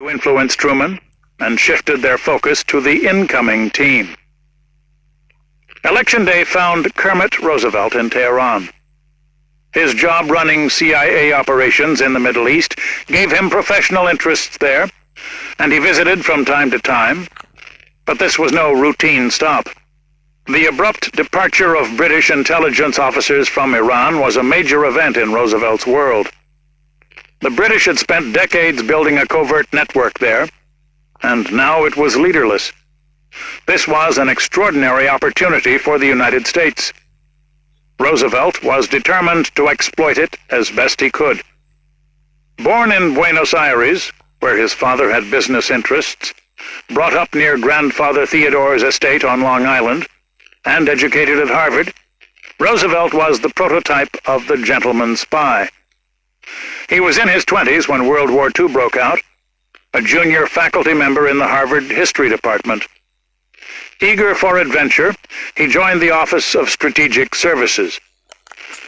to influence Truman and shifted their focus to the incoming team. Election day found Kermit Roosevelt in Tehran. His job running CIA operations in the Middle East gave him professional interests there, and he visited from time to time, but this was no routine stop. The abrupt departure of British intelligence officers from Iran was a major event in Roosevelt's world. The British had spent decades building a covert network there, and now it was leaderless. This was an extraordinary opportunity for the United States. Roosevelt was determined to exploit it as best he could. Born in Buenos Aires, where his father had business interests, brought up near grandfather Theodore's estate on Long Island, and educated at Harvard, Roosevelt was the prototype of the gentleman spy. He was in his 20s when World War II broke out, a junior faculty member in the Harvard History Department. Eager for adventure, he joined the Office of Strategic Services,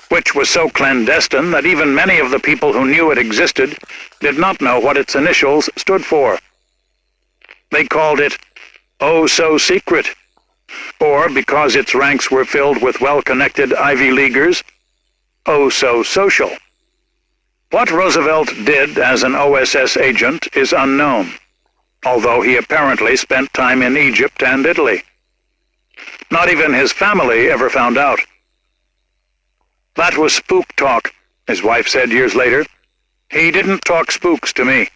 which was so clandestine that even many of the people who knew it existed did not know what its initials stood for. They called it "Oh So Secret," or, because its ranks were filled with well-connected Ivy Leaguers, "Oh So Social." What Roosevelt did as an OSS agent is unknown, although he apparently spent time in Egypt and Italy. Not even his family ever found out. "That was spook talk," his wife said years later. "He didn't talk spooks to me."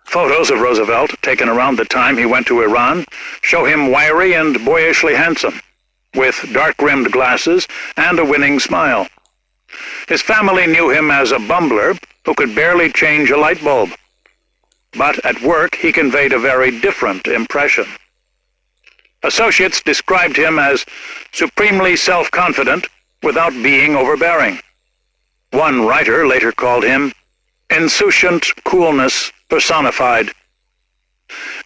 Photos of Roosevelt, taken around the time he went to Iran, show him wiry and boyishly handsome, with dark-rimmed glasses and a winning smile. His family knew him as a bumbler who could barely change a light bulb. But at work he conveyed a very different impression. Associates described him as supremely self-confident without being overbearing. One writer later called him insouciant coolness personified.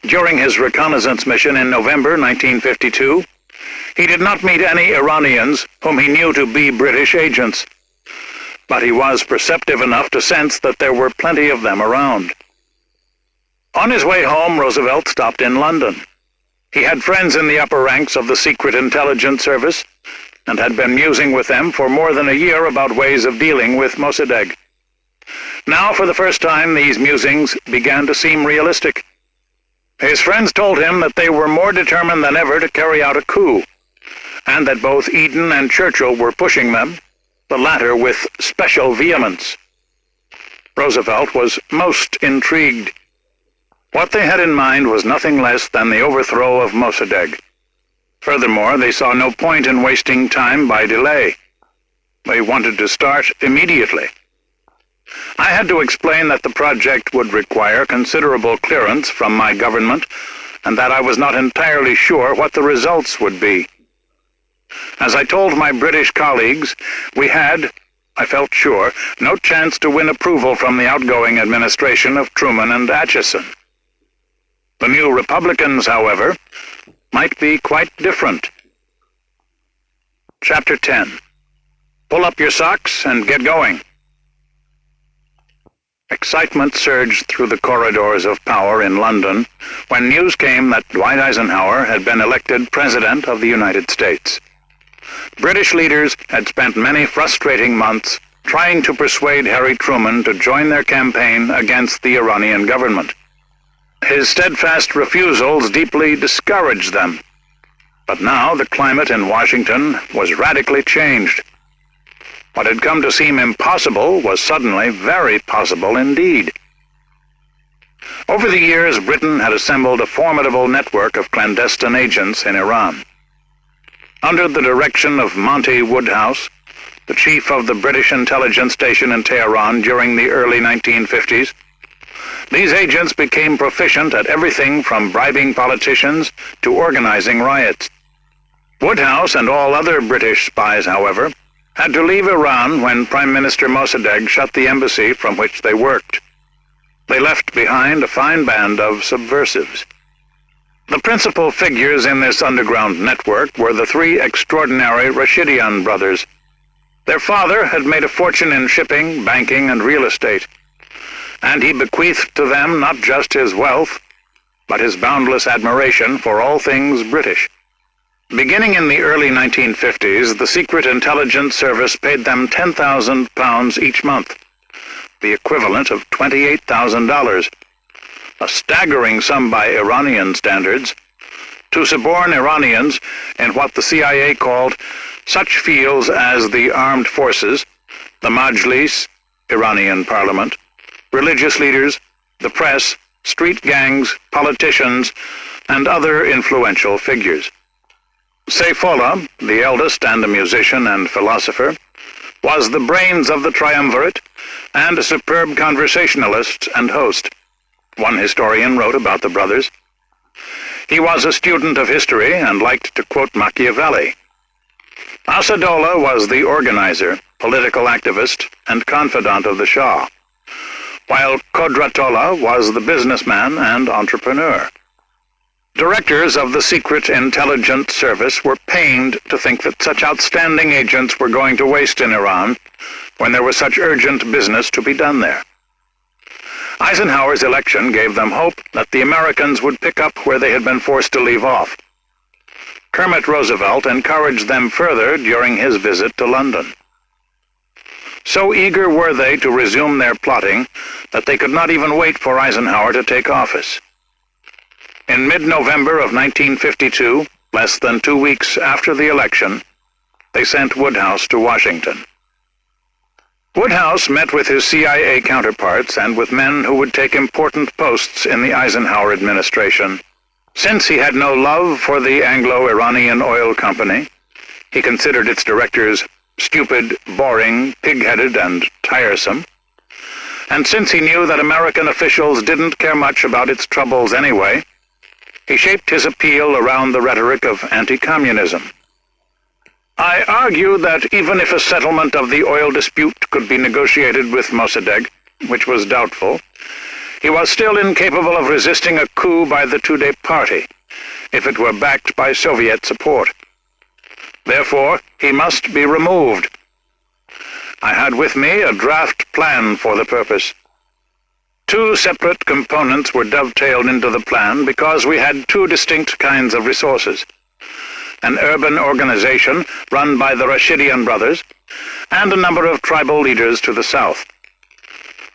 During his reconnaissance mission in November 1952, he did not meet any Iranians whom he knew to be British agents, but he was perceptive enough to sense that there were plenty of them around. On his way home, Roosevelt stopped in London. He had friends in the upper ranks of the Secret Intelligence Service and had been musing with them for more than a year about ways of dealing with Mossadegh. Now, for the first time, these musings began to seem realistic. His friends told him that they were more determined than ever to carry out a coup, and that both Eden and Churchill were pushing them, the latter with special vehemence. Roosevelt was most intrigued. What they had in mind was nothing less than the overthrow of Mossadegh. Furthermore, they saw no point in wasting time by delay. They wanted to start immediately. I had to explain that the project would require considerable clearance from my government, and that I was not entirely sure what the results would be. As I told my British colleagues, we had, I felt sure, no chance to win approval from the outgoing administration of Truman and Atchison. The new Republicans, however, might be quite different. Chapter 10. Pull up your socks and get going. Excitement surged through the corridors of power in London when news came that Dwight Eisenhower had been elected President of the United States. British leaders had spent many frustrating months trying to persuade Harry Truman to join their campaign against the Iranian government. His steadfast refusals deeply discouraged them. But now the climate in Washington was radically changed. What had come to seem impossible was suddenly very possible indeed. Over the years, Britain had assembled a formidable network of clandestine agents in Iran. Under the direction of Monty Woodhouse, the chief of the British intelligence station in Tehran during the early 1950s, these agents became proficient at everything from bribing politicians to organizing riots. Woodhouse and all other British spies, however, had to leave Iran when Prime Minister Mossadegh shut the embassy from which they worked. They left behind a fine band of subversives. The principal figures in this underground network were the three extraordinary Rashidian brothers. Their father had made a fortune in shipping, banking, and real estate. and he bequeathed to them not just his wealth, but his boundless admiration for all things British. Beginning in the early 1950s, the Secret Intelligence Service paid them £10,000 each month, the equivalent of $28,000, a staggering sum by Iranian standards, to suborn Iranians in what the CIA called such fields as the armed forces, the Majlis, Iranian parliament, religious leaders, the press, street gangs, politicians, and other influential figures. Seyfullah, the eldest and a musician and philosopher, was the brains of the triumvirate and a superb conversationalist and host. One historian wrote about the brothers. He was a student of history and liked to quote Machiavelli. Asadollah was the organizer, political activist, and confidant of the Shah, while Kodratollah was the businessman and entrepreneur. Directors of the Secret Intelligence Service were pained to think that such outstanding agents were going to waste in Iran when there was such urgent business to be done there. Eisenhower's election gave them hope that the Americans would pick up where they had been forced to leave off. Kermit Roosevelt encouraged them further during his visit to London. So eager were they to resume their plotting that they could not even wait for Eisenhower to take office. In mid-November of 1952, less than 2 weeks after the election, they sent Woodhouse to Washington. Woodhouse met with his CIA counterparts and with men who would take important posts in the Eisenhower administration. Since he had no love for the Anglo-Iranian Oil Company, he considered its directors stupid, boring, pig-headed, and tiresome, and since he knew that American officials didn't care much about its troubles anyway, he shaped his appeal around the rhetoric of anti-communism. I argue that even if a settlement of the oil dispute could be negotiated with Mossadegh, which was doubtful, he was still incapable of resisting a coup by the Tudeh party, if it were backed by Soviet support. Therefore, he must be removed. I had with me a draft plan for the purpose. 2 separate components were dovetailed into the plan because we had 2 distinct kinds of resources: an urban organization run by the Rashidian brothers, and a number of tribal leaders to the south.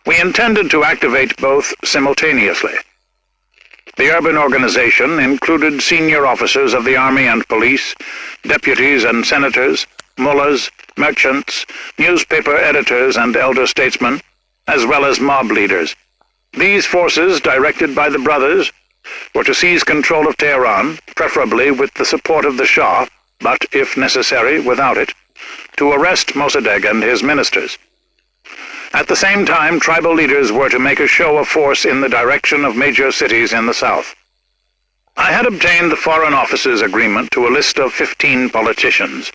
We intended to activate both simultaneously. The urban organization included senior officers of the army and police, deputies and senators, mullahs, merchants, newspaper editors and elder statesmen, as well as mob leaders. These forces, directed by the brothers, were to seize control of Tehran, preferably with the support of the Shah, but, if necessary, without it, to arrest Mossadegh and his ministers. At the same time, tribal leaders were to make a show of force in the direction of major cities in the south. I had obtained the Foreign Office's agreement to a list of 15 politicians,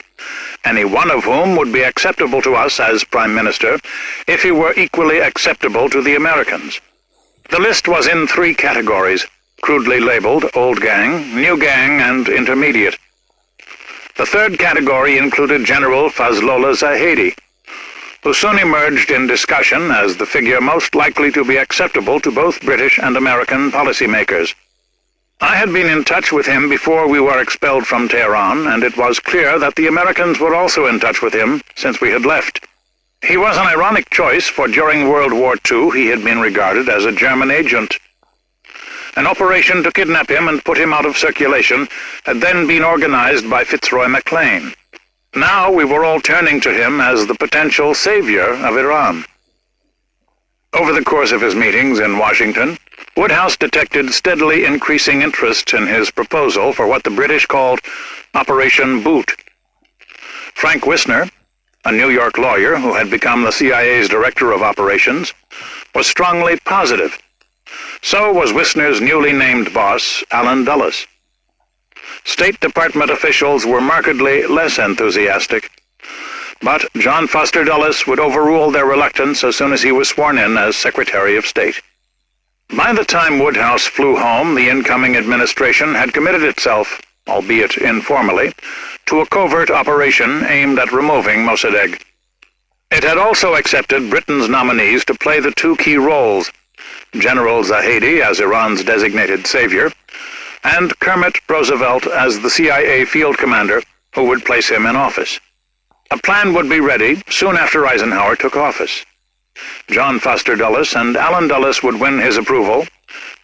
any one of whom would be acceptable to us as Prime Minister if he were equally acceptable to the Americans. The list was in 3 categories, crudely labeled Old Gang, New Gang, and Intermediate. The 3rd category included General Fazlollah Zahedi, who soon emerged in discussion as the figure most likely to be acceptable to both British and American policymakers. I had been in touch with him before we were expelled from Tehran, and it was clear that the Americans were also in touch with him since we had left. He was an ironic choice, for during World War II he had been regarded as a German agent. An operation to kidnap him and put him out of circulation had then been organized by Fitzroy MacLean. Now we were all turning to him as the potential savior of Iran. Over the course of his meetings in Washington, Woodhouse detected steadily increasing interest in his proposal for what the British called Operation Boot. Frank Wisner, a New York lawyer who had become the CIA's director of operations, was strongly positive. So was Wisner's newly named boss, Allen Dulles. State Department officials were markedly less enthusiastic, but John Foster Dulles would overrule their reluctance as soon as he was sworn in as Secretary of State. By the time Woodhouse flew home, the incoming administration had committed itself, albeit informally, to a covert operation aimed at removing Mossadegh. It had also accepted Britain's nominees to play the 2 key roles, General Zahedi as Iran's designated savior, and Kermit Roosevelt as the CIA field commander who would place him in office. A plan would be ready soon after Eisenhower took office. John Foster Dulles and Allen Dulles would win his approval,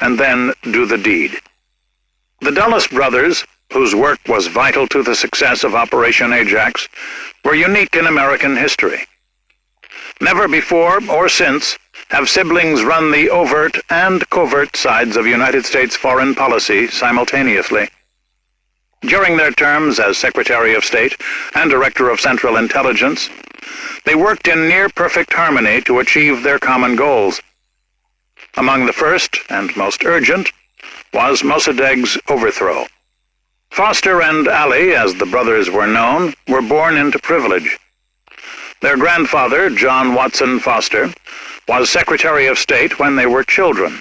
and then do the deed. The Dulles brothers, whose work was vital to the success of Operation Ajax, were unique in American history. Never before or since have siblings run the overt and covert sides of United States foreign policy simultaneously. During their terms as Secretary of State and Director of Central Intelligence, they worked in near-perfect harmony to achieve their common goals. Among the first and most urgent was Mossadegh's overthrow. Foster and Ali, as the brothers were known, were born into privilege. Their grandfather, John Watson Foster, was Secretary of State when they were children,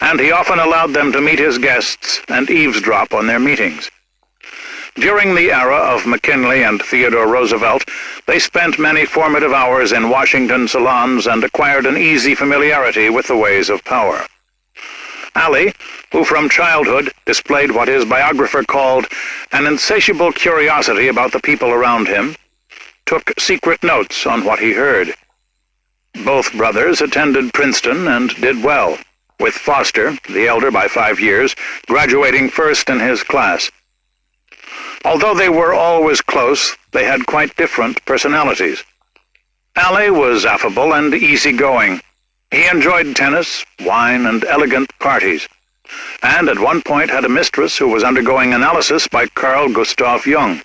and he often allowed them to meet his guests and eavesdrop on their meetings. During the era of McKinley and Theodore Roosevelt, they spent many formative hours in Washington salons and acquired an easy familiarity with the ways of power. Ali, who from childhood displayed what his biographer called an insatiable curiosity about the people around him, took secret notes on what he heard. Both brothers attended Princeton and did well, with Foster, the elder by 5 years, graduating first in his class. Although they were always close, they had quite different personalities. Ali was affable and easygoing. He enjoyed tennis, wine, and elegant parties, and at one point had a mistress who was undergoing analysis by Carl Gustav Jung.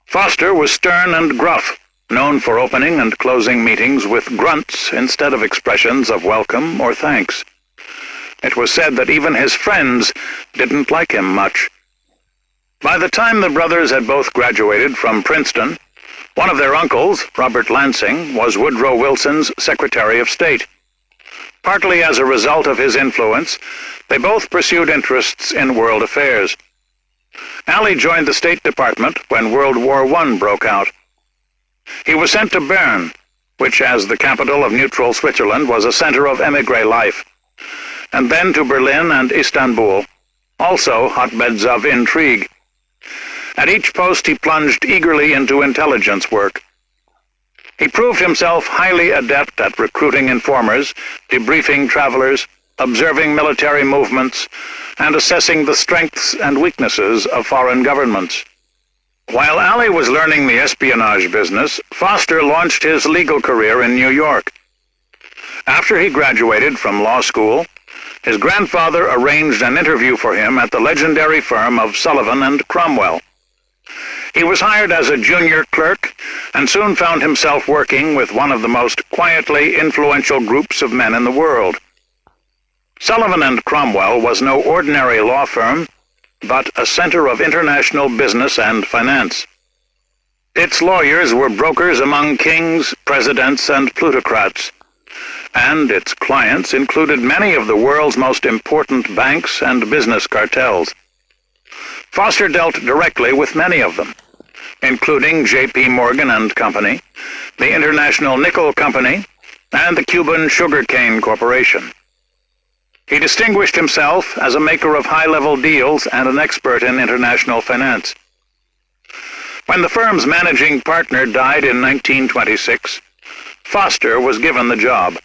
Foster was stern and gruff, known for opening and closing meetings with grunts instead of expressions of welcome or thanks. It was said that even his friends didn't like him much. By the time the brothers had both graduated from Princeton, one of their uncles, Robert Lansing, was Woodrow Wilson's Secretary of State. Partly as a result of his influence, they both pursued interests in world affairs. Ali joined the State Department when World War I broke out. He was sent to Bern, which as the capital of neutral Switzerland was a center of émigré life, and then to Berlin and Istanbul, also hotbeds of intrigue. At each post he plunged eagerly into intelligence work. He proved himself highly adept at recruiting informers, debriefing travelers, observing military movements, and assessing the strengths and weaknesses of foreign governments. While Ali was learning the espionage business, Foster launched his legal career in New York. After he graduated from law school, his grandfather arranged an interview for him at the legendary firm of Sullivan and Cromwell. He was hired as a junior clerk and soon found himself working with one of the most quietly influential groups of men in the world. Sullivan and Cromwell was no ordinary law firm, but a center of international business and finance. Its lawyers were brokers among kings, presidents, and plutocrats, and its clients included many of the world's most important banks and business cartels. Foster dealt directly with many of them, including J.P. Morgan and Company, the International Nickel Company, and the Cuban Sugarcane Corporation. He distinguished himself as a maker of high-level deals and an expert in international finance. When the firm's managing partner died in 1926, Foster was given the job.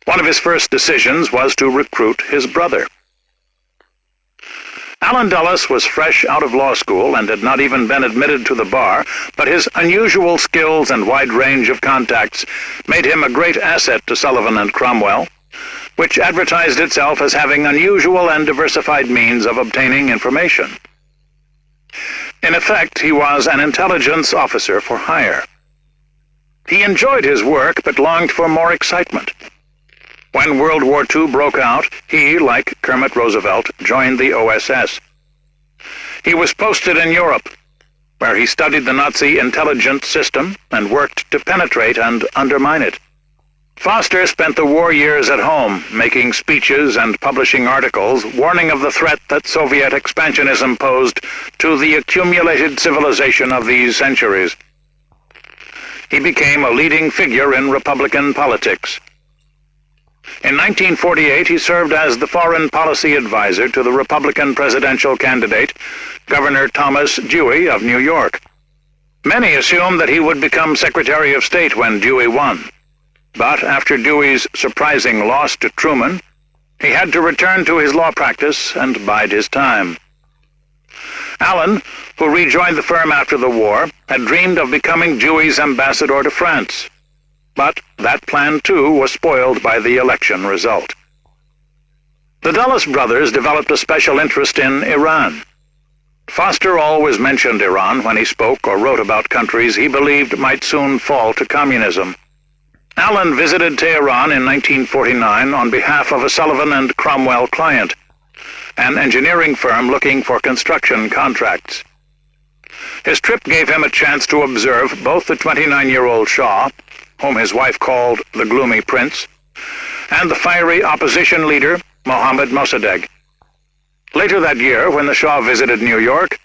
One of his first decisions was to recruit his brother. Allen Dulles was fresh out of law school and had not even been admitted to the bar, but his unusual skills and wide range of contacts made him a great asset to Sullivan and Cromwell, which advertised itself as having unusual and diversified means of obtaining information. In effect, he was an intelligence officer for hire. He enjoyed his work, but longed for more excitement. When World War II broke out, he, like Kermit Roosevelt, joined the OSS. He was posted in Europe, where he studied the Nazi intelligence system and worked to penetrate and undermine it. Foster spent the war years at home, making speeches and publishing articles warning of the threat that Soviet expansionism posed to the accumulated civilization of these centuries. He became a leading figure in Republican politics. In 1948, he served as the foreign policy advisor to the Republican presidential candidate, Governor Thomas Dewey of New York. Many assumed that he would become Secretary of State when Dewey won. But after Dewey's surprising loss to Truman, he had to return to his law practice and bide his time. Allen, who rejoined the firm after the war, had dreamed of becoming Dewey's ambassador to France. But that plan, too, was spoiled by the election result. The Dulles brothers developed a special interest in Iran. Foster always mentioned Iran when he spoke or wrote about countries he believed might soon fall to communism. Allen visited Tehran in 1949 on behalf of a Sullivan and Cromwell client, an engineering firm looking for construction contracts. His trip gave him a chance to observe both the 29-year-old Shah, whom his wife called the Gloomy Prince, and the fiery opposition leader, Mohammad Mossadegh. Later that year, when the Shah visited New York,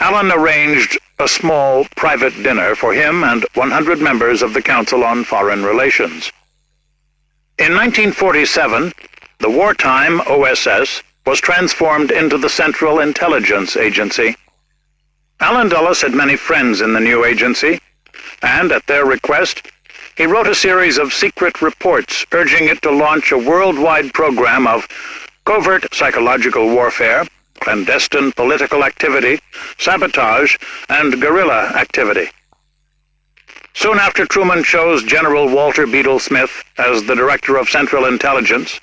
Allen arranged a small private dinner for him and 100 members of the Council on Foreign Relations. In 1947, the wartime OSS was transformed into the Central Intelligence Agency. Allen Dulles had many friends in the new agency, and at their request, he wrote a series of secret reports urging it to launch a worldwide program of covert psychological warfare, clandestine political activity, sabotage, and guerrilla activity. Soon after Truman chose General Walter Beadle Smith as the Director of Central Intelligence,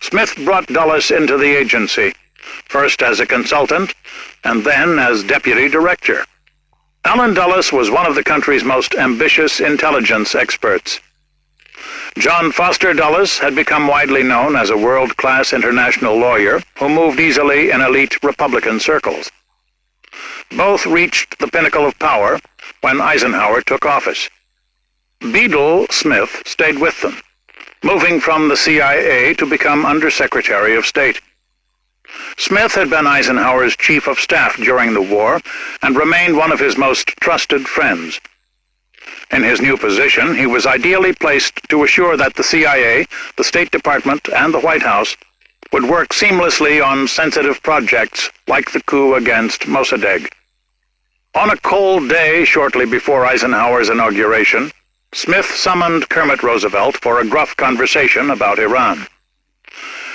Smith brought Dulles into the agency, first as a consultant and then as Deputy Director. Allen Dulles was one of the country's most ambitious intelligence experts. John Foster Dulles had become widely known as a world-class international lawyer who moved easily in elite Republican circles. Both reached the pinnacle of power when Eisenhower took office. Beadle Smith stayed with them, moving from the CIA to become Undersecretary of State. Smith had been Eisenhower's chief of staff during the war and remained one of his most trusted friends. In his new position, he was ideally placed to assure that the CIA, the State Department, and the White House would work seamlessly on sensitive projects like the coup against Mossadegh. On a cold day shortly before Eisenhower's inauguration, Smith summoned Kermit Roosevelt for a gruff conversation about Iran.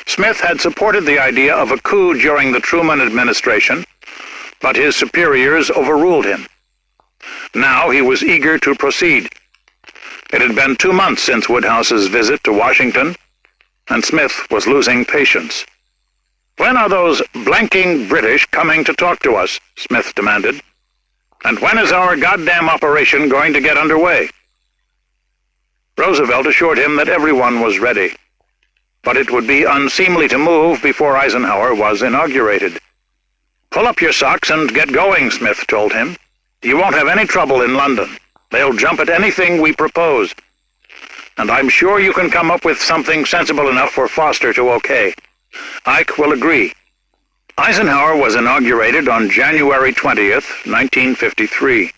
Smith had supported the idea of a coup during the Truman administration, but his superiors overruled him. Now he was eager to proceed. It had been 2 months since Woodhouse's visit to Washington, and Smith was losing patience. "When are those blanking British coming to talk to us?" Smith demanded. "And when is our goddamn operation going to get underway?" Roosevelt assured him that everyone was ready, but it would be unseemly to move before Eisenhower was inaugurated. "Pull up your socks and get going," Smith told him. "You won't have any trouble in London. They'll jump at anything we propose. And I'm sure you can come up with something sensible enough for Foster to okay. Ike will agree." Eisenhower was inaugurated on January 20th, 1953.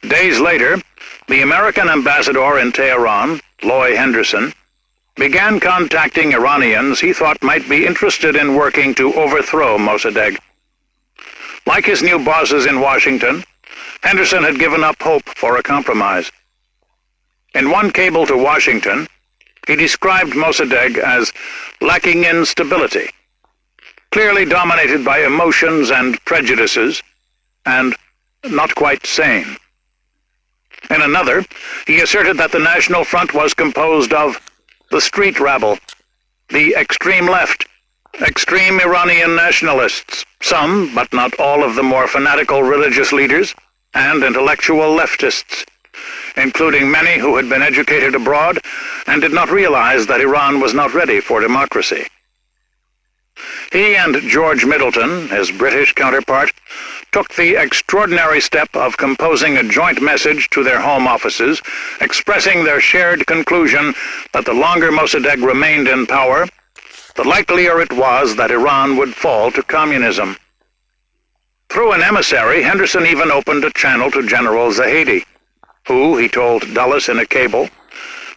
Days later, the American ambassador in Tehran, Loy Henderson, began contacting Iranians he thought might be interested in working to overthrow Mossadegh. Like his new bosses in Washington, Henderson had given up hope for a compromise. In one cable to Washington, he described Mossadegh as lacking in stability, clearly dominated by emotions and prejudices, and not quite sane. In another, he asserted that the National Front was composed of the street rabble, the extreme left, extreme Iranian nationalists, some, but not all of the more fanatical religious leaders, and intellectual leftists, including many who had been educated abroad and did not realize that Iran was not ready for democracy. He and George Middleton, his British counterpart, took the extraordinary step of composing a joint message to their home offices, expressing their shared conclusion that the longer Mossadegh remained in power, the likelier it was that Iran would fall to communism. Through an emissary, Henderson even opened a channel to General Zahedi, who, he told Dulles in a cable,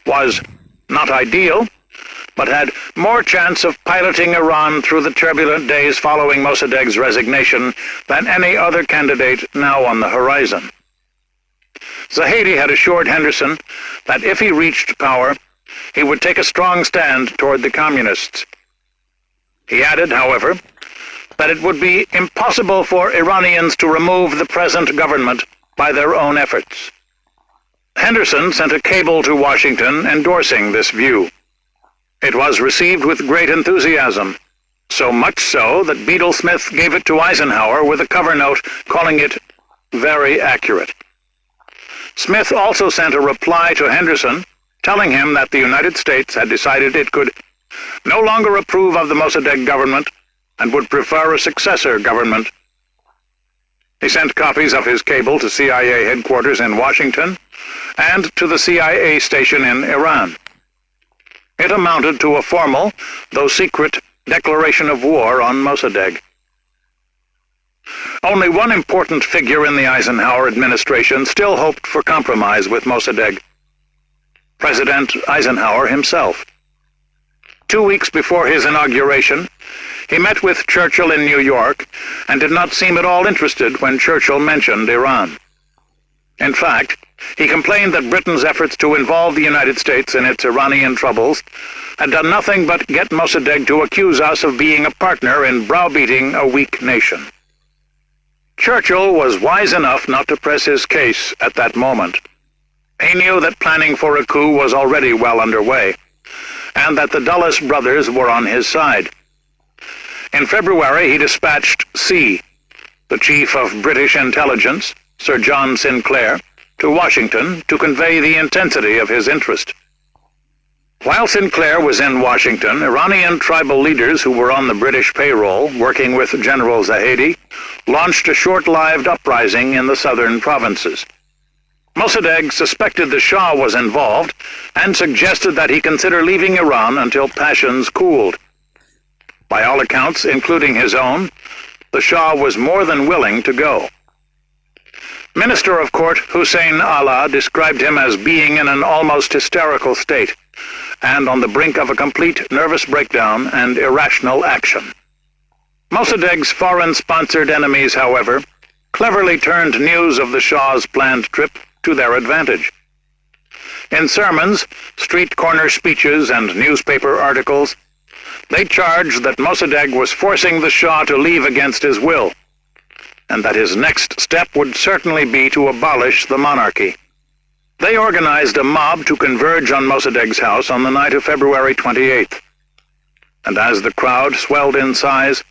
was not ideal, but had more chance of piloting Iran through the turbulent days following Mossadegh's resignation than any other candidate now on the horizon. Zahedi had assured Henderson that if he reached power, he would take a strong stand toward the communists. He added, however, that it would be impossible for Iranians to remove the present government by their own efforts. Henderson sent a cable to Washington endorsing this view. It was received with great enthusiasm, so much so that Beadle Smith gave it to Eisenhower with a cover note calling it very accurate. Smith also sent a reply to Henderson telling him that the United States had decided it could no longer approve of the Mossadegh government and would prefer a successor government. He sent copies of his cable to CIA headquarters in Washington and to the CIA station in Iran. It amounted to a formal, though secret, declaration of war on Mossadegh. Only one important figure in the Eisenhower administration still hoped for compromise with Mossadegh: President Eisenhower himself. 2 weeks before his inauguration, he met with Churchill in New York and did not seem at all interested when Churchill mentioned Iran. In fact, he complained that Britain's efforts to involve the United States in its Iranian troubles had done nothing but get Mossadegh to accuse us of being a partner in browbeating a weak nation. Churchill was wise enough not to press his case at that moment. He knew that planning for a coup was already well underway, and that the Dulles brothers were on his side. In February, he dispatched C, the chief of British intelligence, Sir John Sinclair, to Washington to convey the intensity of his interest. While Sinclair was in Washington, Iranian tribal leaders who were on the British payroll, working with General Zahedi, launched a short-lived uprising in the southern provinces. Mossadegh suspected the Shah was involved and suggested that he consider leaving Iran until passions cooled. By all accounts, including his own, the Shah was more than willing to go. Minister of Court Hussein Allah described him as being in an almost hysterical state and on the brink of a complete nervous breakdown and irrational action. Mossadegh's foreign-sponsored enemies, however, cleverly turned news of the Shah's planned trip to their advantage. In sermons, street corner speeches, and newspaper articles, they charged that Mossadegh was forcing the Shah to leave against his will, and that his next step would certainly be to abolish the monarchy. They organized a mob to converge on Mossadegh's house on the night of February 28th. And as the crowd swelled in size,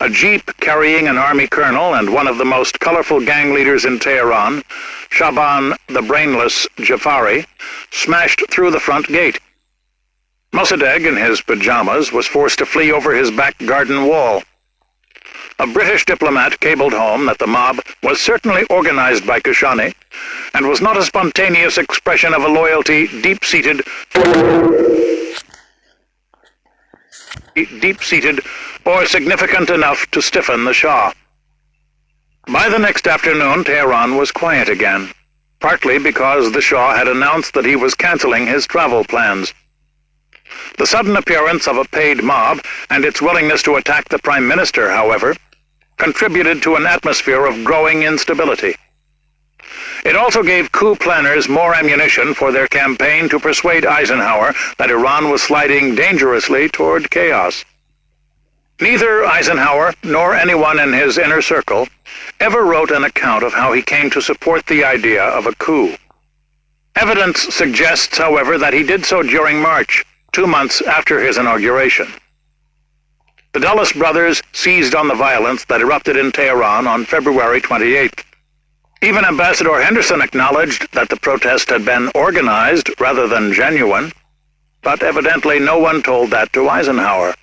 a jeep carrying an army colonel and one of the most colorful gang leaders in Tehran, Shaban the Brainless Jafari, smashed through the front gate. Mossadegh, in his pajamas, was forced to flee over his back garden wall. A British diplomat cabled home that the mob was certainly organized by Kashani and was not a spontaneous expression of a loyalty deep-seated or significant enough to stiffen the Shah. By the next afternoon, Tehran was quiet again, partly because the Shah had announced that he was canceling his travel plans. The sudden appearance of a paid mob and its willingness to attack the Prime Minister, however, contributed to an atmosphere of growing instability. It also gave coup planners more ammunition for their campaign to persuade Eisenhower that Iran was sliding dangerously toward chaos. Neither Eisenhower nor anyone in his inner circle ever wrote an account of how he came to support the idea of a coup. Evidence suggests, however, that he did so during March, 2 months after his inauguration. The Dulles brothers seized on the violence that erupted in Tehran on February 28th. Even Ambassador Henderson acknowledged that the protest had been organized rather than genuine, but evidently no one told that to Eisenhower.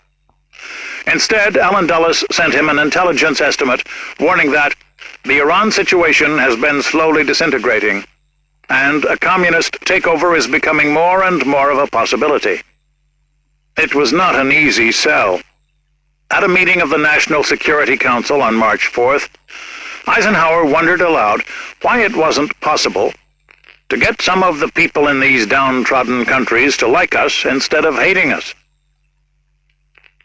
Instead, Allen Dulles sent him an intelligence estimate warning that the Iran situation has been slowly disintegrating, and a communist takeover is becoming more and more of a possibility. It was not an easy sell. At a meeting of the National Security Council on March 4th, Eisenhower wondered aloud why it wasn't possible to get some of the people in these downtrodden countries to like us instead of hating us.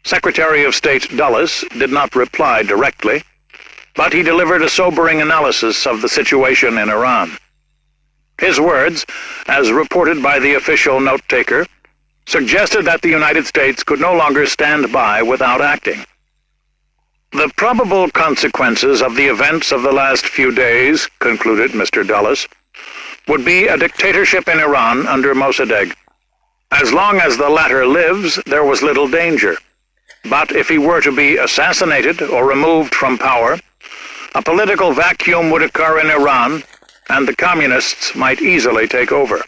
Secretary of State Dulles did not reply directly, but he delivered a sobering analysis of the situation in Iran. His words, as reported by the official note-taker, suggested that the United States could no longer stand by without acting. "The probable consequences of the events of the last few days," concluded Mr. Dulles, "would be a dictatorship in Iran under Mossadegh. As long as the latter lives, there was little danger. But if he were to be assassinated or removed from power, a political vacuum would occur in Iran, and the communists might easily take over."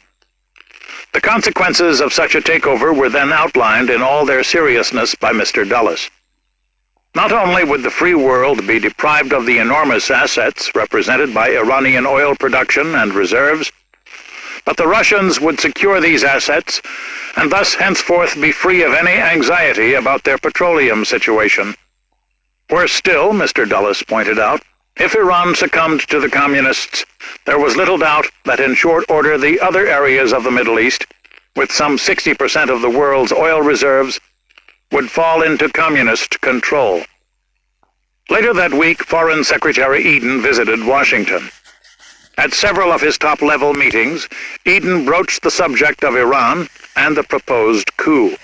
The consequences of such a takeover were then outlined in all their seriousness by Mr. Dulles. Not only would the free world be deprived of the enormous assets represented by Iranian oil production and reserves, but the Russians would secure these assets and thus henceforth be free of any anxiety about their petroleum situation. Worse still, Mr. Dulles pointed out, if Iran succumbed to the communists, there was little doubt that in short order the other areas of the Middle East, with some 60% of the world's oil reserves, would fall into communist control. Later that week, Foreign Secretary Eden visited Washington. At several of his top-level meetings, Eden broached the subject of Iran and the proposed coup.